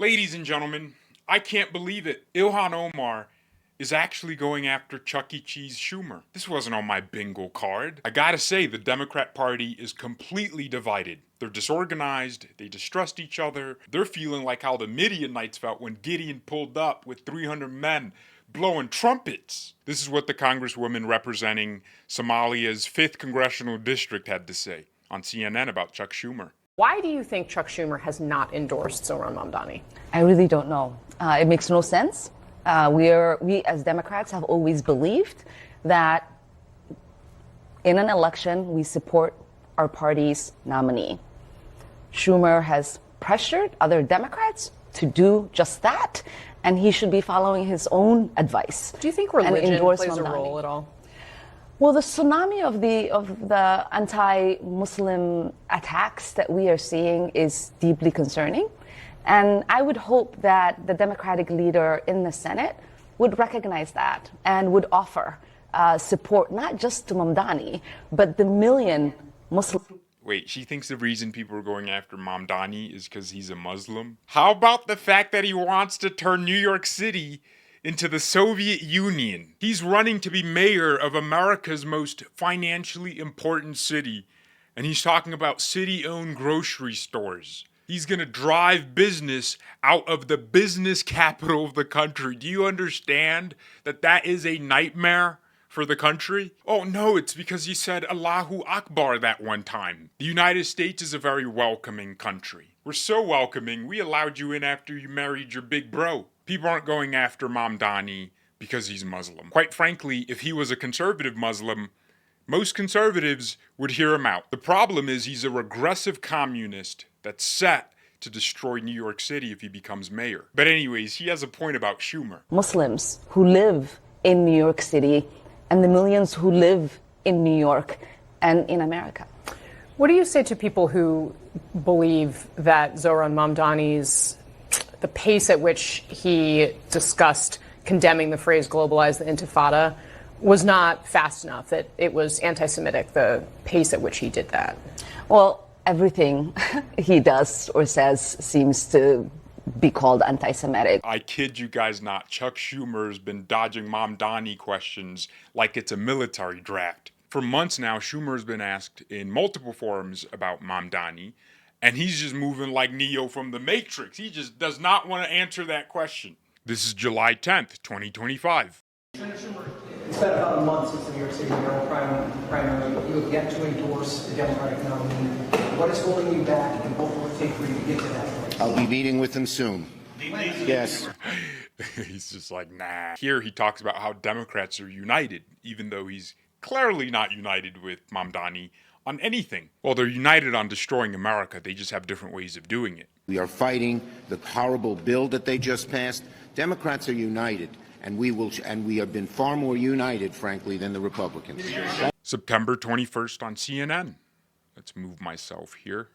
Ladies and gentlemen, I can't believe it. Ilhan Omar is actually going after Chuck E. Cheese Schumer. This wasn't on my bingo card. I gotta say, the Democrat Party is completely divided. They're disorganized, they distrust each other. They're feeling like how the Midianites felt when Gideon pulled up with 300 men blowing trumpets. This is what the Congresswoman representing Somalia's 5th Congressional District had to say on CNN about Chuck Schumer. Why do you think Chuck Schumer has not endorsed Zohran Mamdani? I really don't know. It makes no sense. We as Democrats have always believed that in an election we support our party's nominee. Schumer has pressured other Democrats to do just that, and he should be following his own advice. Do you think religion plays a role at all? Well, the tsunami of the anti-Muslim attacks that we are seeing is deeply concerning. And I would hope that the Democratic leader in the Senate would recognize that and would offer support not just to Mamdani, but the million Muslims. Wait, she thinks the reason people are going after Mamdani is because he's a Muslim? How about the fact that he wants to turn New York City into the Soviet Union? He's running to be mayor of America's most financially important city, and he's talking about city-owned grocery stores. He's gonna drive business out of the business capital of the country. Do you understand that that is a nightmare for the country? Oh no, it's because he said Allahu Akbar that one time. The United States is a very welcoming country. We're so welcoming, we allowed you in after you married your big bro. People aren't going after Mamdani because he's Muslim. Quite frankly, if he was a conservative Muslim, most conservatives would hear him out. The problem is he's a regressive communist that's set to destroy New York City if he becomes mayor. But anyways, he has a point about Schumer. Muslims who live in New York City and the millions who live in New York and in America. What do you say to people who believe that Zohran Mamdani's the pace at which he discussed condemning the phrase globalize the intifada was not fast enough, that it was anti-Semitic, the pace at which he did that? Well, everything he does or says seems to be called anti-Semitic. I kid you guys not, Chuck Schumer's been dodging Mamdani questions like it's a military draft. For months now, Schumer's been asked in multiple forums about Mamdani, and he's just moving like Neo from the Matrix. He just does not want to answer that question. This is July 10th, 2025. Senator Schumer, it's been about a month since the New York City mayoral primary. You have yet to endorse the Democratic nominee. What is holding you back, and what will it take for you to get to that place? I'll be meeting with him soon. Yes. He's just like, nah. Here he talks about how Democrats are united, even though he's clearly not united with Mamdani on anything. Well, they're united on destroying America. They just have different ways of doing it. We are fighting the horrible bill that they just passed. Democrats are united, and we have been far more united, frankly, than the Republicans. September 21st on CNN. Let's move myself here.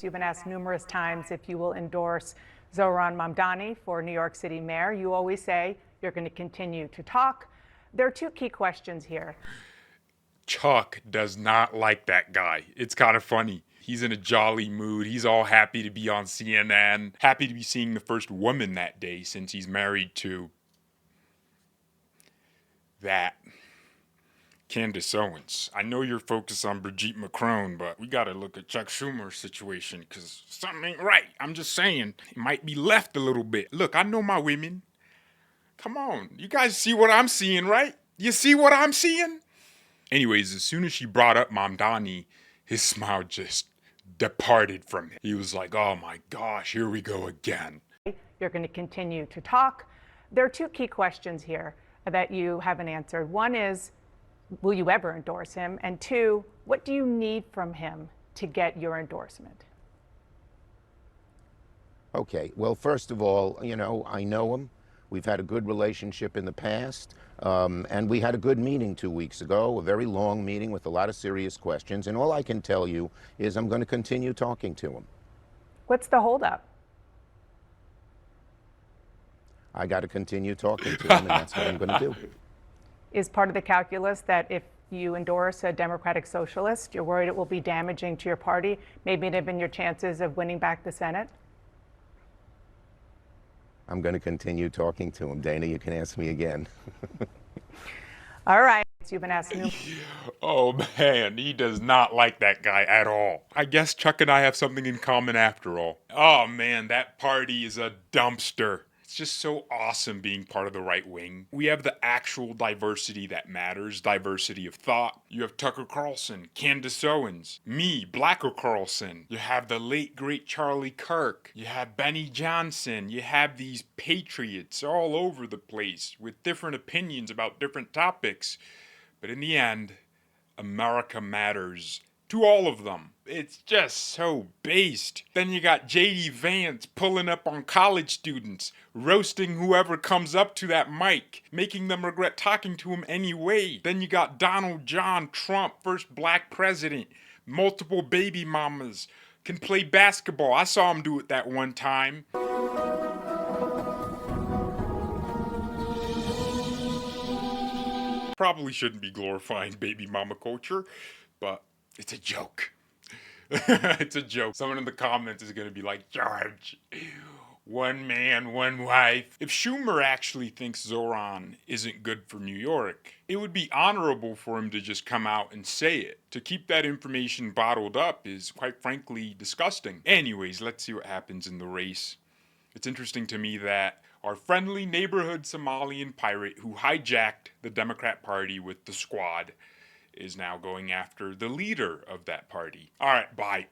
You've been asked numerous times if you will endorse Zohran Mamdani for New York City mayor. You always say you're going to continue to talk. There are two key questions here. Chuck does not like that guy. It's kind of funny. He's in a jolly mood. He's all happy to be on CNN, happy to be seeing the first woman that day since he's married to that Candace Owens. I know you're focused on Brigitte Macron, but we got to look at Chuck Schumer's situation because something ain't right. I'm just saying, it might be left a little bit. Look, I know my women. Come on. You guys see what I'm seeing, right? You see what I'm seeing? Anyways, as soon as she brought up Mamdani, his smile just departed from him. He was like, oh my gosh, here we go again. You're going to continue to talk. There are two key questions here that you haven't answered. One is, will you ever endorse him? And two, what do you need from him to get your endorsement? Okay. Well, first of all, I know him. We've had a good relationship in the past, and we had a good meeting 2 weeks ago, a very long meeting with a lot of serious questions, and all I can tell you is I'm going to continue talking to him. What's the holdup? I got to continue talking to him, and that's what I'm going to do. Is part of the calculus that if you endorse a Democratic socialist, you're worried it will be damaging to your party, maybe inhibit your chances of winning back the Senate? I'm going to continue talking to him. Dana, you can ask me again. All right. You've been asking. Oh man, he does not like that guy at all. I guess Chuck and I have something in common after all. Oh man, that party is a dumpster. It's just so awesome being part of the right wing. We have the actual diversity that matters, diversity of thought. You have Tucker Carlson, Candace Owens, me, Blacker Carlson. You have the late great Charlie Kirk. You have Benny Johnson. You have these patriots all over the place with different opinions about different topics. But in the end, America matters to all of them. It's just so based. Then you got J.D. Vance pulling up on college students, roasting whoever comes up to that mic, making them regret talking to him anyway. Then you got Donald John Trump, first black president, multiple baby mamas, can play basketball. I saw him do it that one time. Probably shouldn't be glorifying baby mama culture, but it's a joke. It's a joke. Someone in the comments is going to be like, George, one man, one wife. If Schumer actually thinks Zoran isn't good for New York, it would be honorable for him to just come out and say it. To keep that information bottled up is, quite frankly, disgusting. Anyways, let's see what happens in the race. It's interesting to me that our friendly neighborhood Somalian pirate who hijacked the Democrat Party with the squad is now going after the leader of that party. All right, bye.